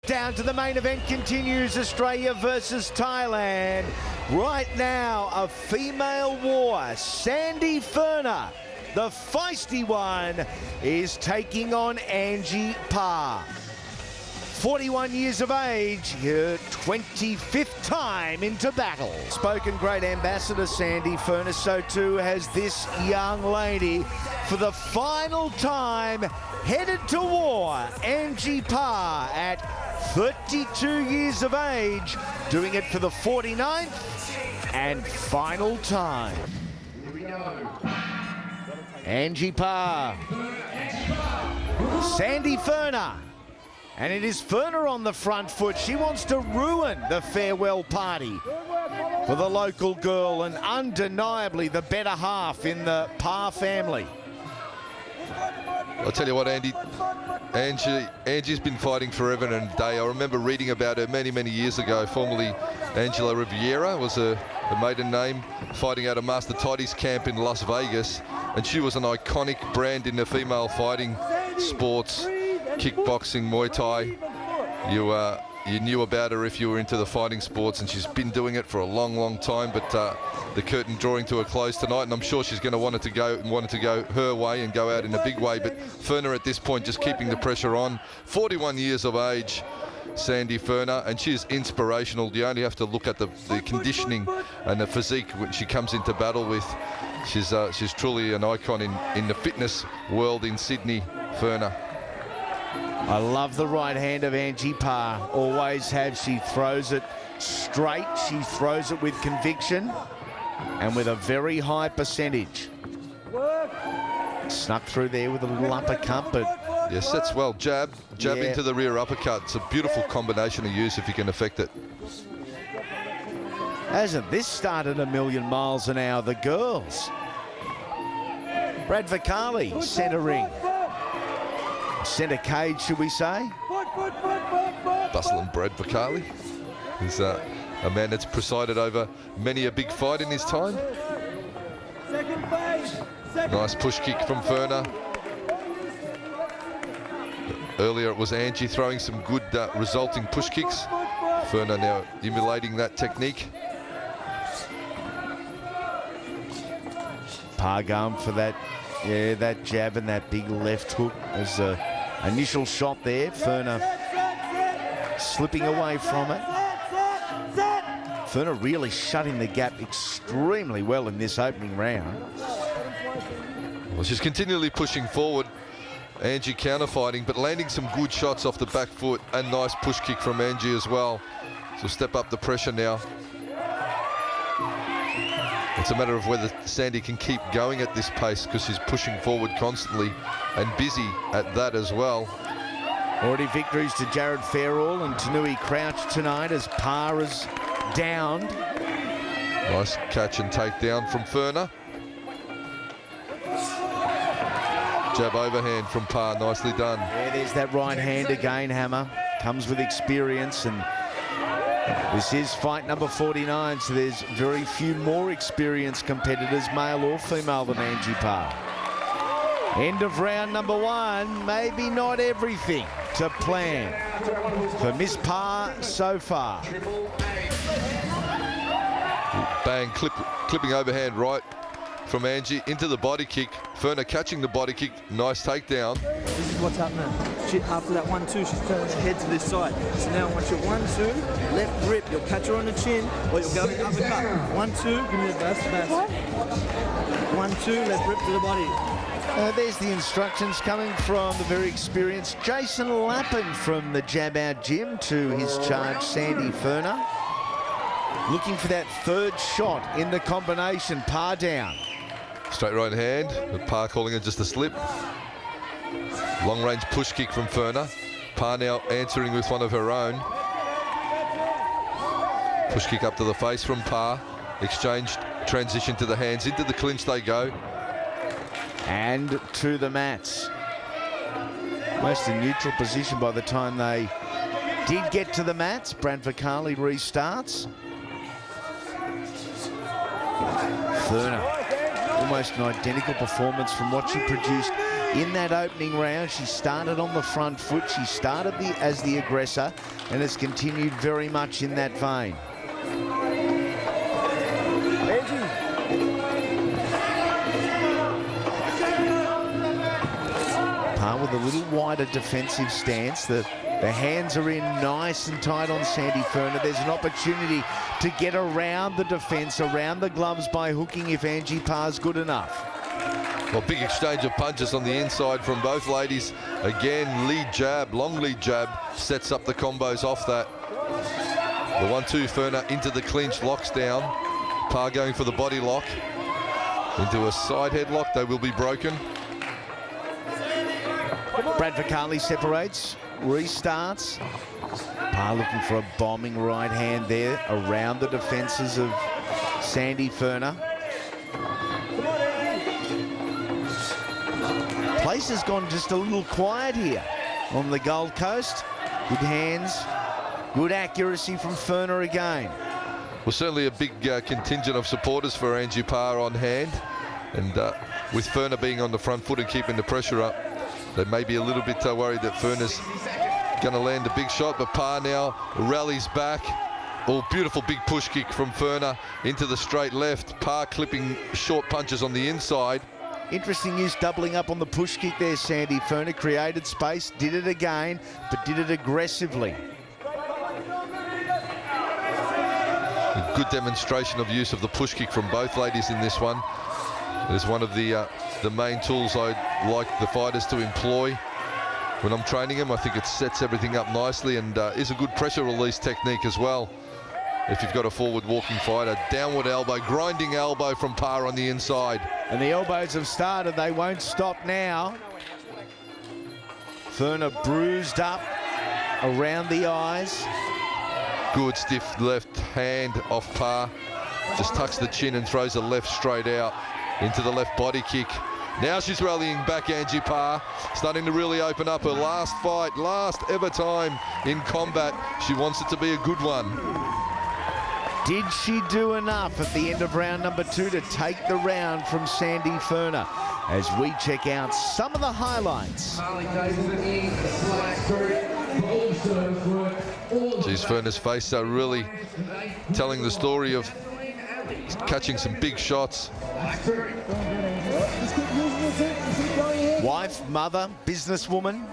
Down to the main event continues, Australia versus Thailand. Right now, a female war. Sandy Furner, the feisty one, is taking on Angie Parr. 41 years of age, her 25th time into battle. Spoken great ambassador Sandy Furner, so too has this young lady. For the final time, headed to war, Angie Parr at 32 years of age, doing it for the 49th and final time. Here we go. Angie Parr, Sandy Furner. And it is Furner on the front foot. She wants to ruin the farewell party for the local girl, and undeniably the better half in the Parr family. I'll tell you what, Angie's been fighting forever and a day. I remember reading about her many, many years ago. Formerly Angela Riviera was her maiden name, fighting out of Master Toddy's camp in Las Vegas. And she was an iconic brand in the female fighting sports. Kickboxing, Muay Thai, you knew about her if you were into the fighting sports, and she's been doing it for a long, long time. But the curtain drawing to a close tonight, and I'm sure she's going to want it to go her way and go out in a big way. But Furner at this point just keeping the pressure on. 41 years of age, Sandy Furner, and she's inspirational. You only have to look at the conditioning and the physique when she comes into battle with. She's truly an icon in the fitness world in Sydney, Furner. I love the right hand of Angie Parr. Always have. She throws it straight. She throws it with conviction and with a very high percentage. Snuck through there with a little uppercut, but... Yes, that's well. Jab into the rear uppercut. It's a beautiful combination of use if you can affect it. Hasn't this started a million miles an hour? The girls. Brad Vicali, centre ring. Centre cage, should we say? Bustling Brad Vicali. He's a man that's presided over many a big fight in his time. Nice push kick from Furner. Earlier it was Angie throwing some good resulting push kicks. Furner now emulating that technique. Parr going for that, that jab and that big left hook as the initial shot there. Furner slipping away from it. Furner really shutting the gap extremely well in this opening round. Well, she's continually pushing forward. Angie counter-fighting, but landing some good shots off the back foot, and nice push kick from Angie as well. So step up the pressure now. It's a matter of whether Sandy can keep going at this pace, because she's pushing forward constantly and busy at that as well. Already victories to Jared Fairall and Tanui Crouch tonight as Parr is downed. Nice catch and takedown from Furner. Jab overhand from Parr, nicely done. Yeah, there's that right hand again, Hammer. Comes with experience, and this is fight number 49, so there's very few more experienced competitors, male or female, than Angie Parr. End of round number one. Maybe not everything to plan for Miss Parr so far. Bang, clipping overhand right from Angie into the body kick. Furner catching the body kick, nice takedown. This is what's happening. After that 1-2, she's turning her head to this side. So now once you're 1-2, left grip, you'll catch her on the chin, or you'll go in uppercut. 1-2, give me the best. 1-2, left grip to the body. There's the instructions coming from the very experienced Jason Lappin from the Jab Out Gym to his charge, Sandy Furner. Looking for that third shot in the combination. Parr down. Straight right hand, but Parr calling it just a slip. Long range push kick from Furner. Parr now answering with one of her own. Push kick up to the face from Parr. Exchange, transition to the hands. Into the clinch they go. And to the mats. Most in neutral position by the time they did get to the mats. Brad Vicali restarts. Furner almost an identical performance from what she produced in that opening round. She started on the front foot. She started as the aggressor and has continued very much in that vein. Parr with a little wider defensive stance. The hands are in nice and tight on Sandy Furner. There's an opportunity to get around the defense, around the gloves by hooking if Angie Parr's good enough. Well, big exchange of punches on the inside from both ladies. Again, lead jab, long lead jab, sets up the combos off that. The 1-2, Furner into the clinch, locks down. Parr going for the body lock. Into a side headlock, they will be broken. Bradford Carley separates, restarts. Parr looking for a bombing right hand there around the defenses of Sandy Furner. Place has gone just a little quiet here on the Gold Coast. Good hands, good accuracy from Furner again. Well, certainly a big contingent of supporters for Angie Parr on hand. And with Furner being on the front foot and keeping the pressure up, they may be a little bit worried that Furner's going to land a big shot, but Parr now rallies back. Oh, beautiful big push kick from Furner into the straight left. Parr clipping short punches on the inside. Interesting use, doubling up on the push kick there, Sandy Furner. Created space, did it again, but did it aggressively. A good demonstration of use of the push kick from both ladies in this one. It is one of the main tools I like the fighters to employ when I'm training them. I think it sets everything up nicely and is a good pressure release technique as well. If you've got a forward walking fighter, downward elbow, grinding elbow from Parr on the inside. And the elbows have started, they won't stop now. Furner bruised up around the eyes. Good stiff left hand off Parr. Just tucks the chin and throws a left straight out into the left body kick. Now she's rallying back, Angie Parr, starting to really open up her last fight, last ever time in combat. She wants it to be a good one. Did she do enough at the end of round number 2 to take the round from Sandy Furner? As we check out some of the highlights. Geez, Furner's face really telling the story of catching some big shots. Wife, mother, businesswoman,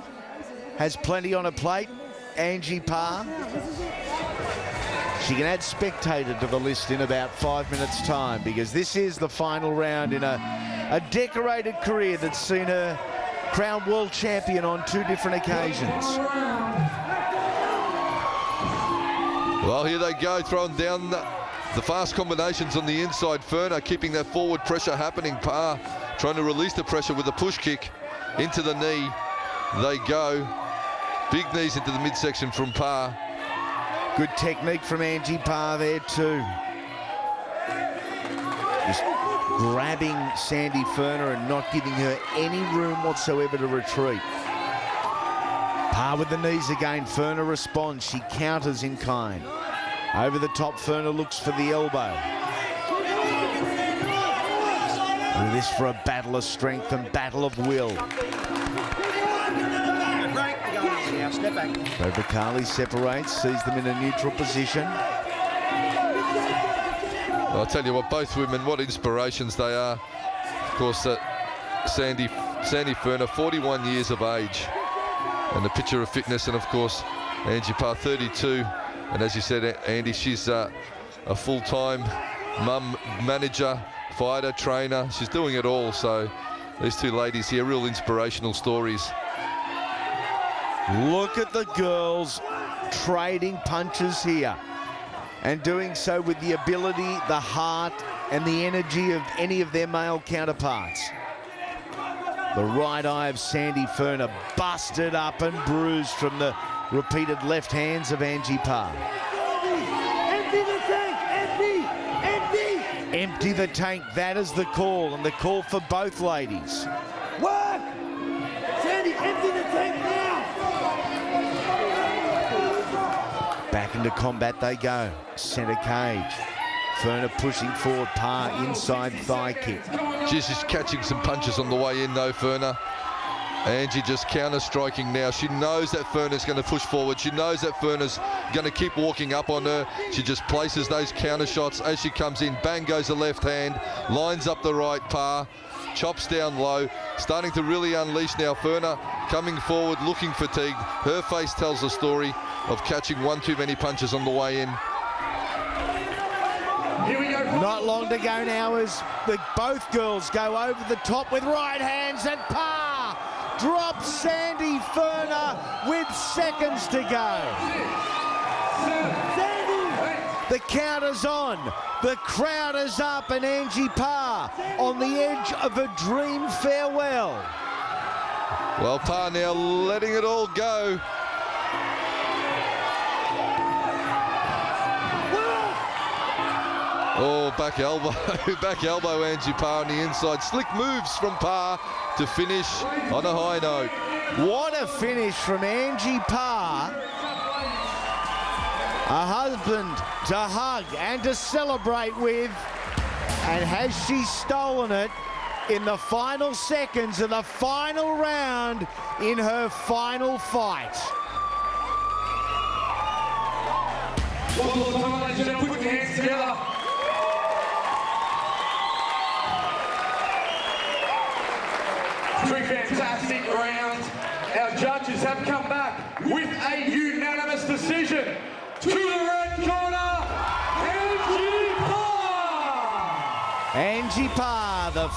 has plenty on her plate. Angie Parr. She can add spectator to the list in about 5 minutes' time, because this is the final round in a decorated career that's seen her crowned world champion on 2 different occasions. Well, here they go, throwing down the fast combinations on the inside. Furner keeping that forward pressure happening. Parr trying to release the pressure with a push kick into the knee. They go. Big knees into the midsection from Parr. Good technique from Angie Parr there too. Just grabbing Sandy Furner and not giving her any room whatsoever to retreat. Parr with the knees again. Furner responds. She counters in kind. Over the top, Furner looks for the elbow. And this for a battle of strength and battle of will. Step back. Bradford Carley separates, sees them in a neutral position. I'll tell you what, both women, what inspirations they are. Of course, Sandy Furner, 41 years of age, and the picture of fitness, and of course, Angie Parr, 32. And as you said, Andy, she's a full-time mum, manager, fighter, trainer. She's doing it all. So these 2 ladies here, real inspirational stories. Look at the girls trading punches here, and doing so with the ability, the heart, and the energy of any of their male counterparts. The right eye of Sandy Furner busted up and bruised from the repeated left hands of Angie Parr. Empty the tank! Empty! Empty! Empty the tank, that is the call, and the call for both ladies. Work! Sandy, empty the tank now! Back into combat they go. Center cage. Furner pushing forward, Parr inside thigh kick. She's just catching some punches on the way in though, Furner. Angie just counter-striking now. She knows that Furner's going to push forward. She knows that Furner's going to keep walking up on her. She just places those counter shots as she comes in. Bang goes the left hand, lines up the right. Parr chops down low, starting to really unleash now. Furner coming forward, looking fatigued. Her face tells the story of catching one too many punches on the way in. Here we go. Not long to go now as both girls go over the top with right hands, and Parr drops Sandy Furner with seconds to go. The counter's on, the crowd is up, and Angie Parr on the edge of a dream farewell. Well, Parr now letting it all go. Oh, back elbow, Angie Parr on the inside. Slick moves from Parr to finish on a high note. What a finish from Angie Parr. A husband to hug and to celebrate with. And has she stolen it in the final seconds of the final round in her final fight? One more time, ladies and gentlemen, put your hands together. Three fantastic rounds. Our judges have come back with a unanimous decision. To the red corner, Angie Parr! Angie Parr, the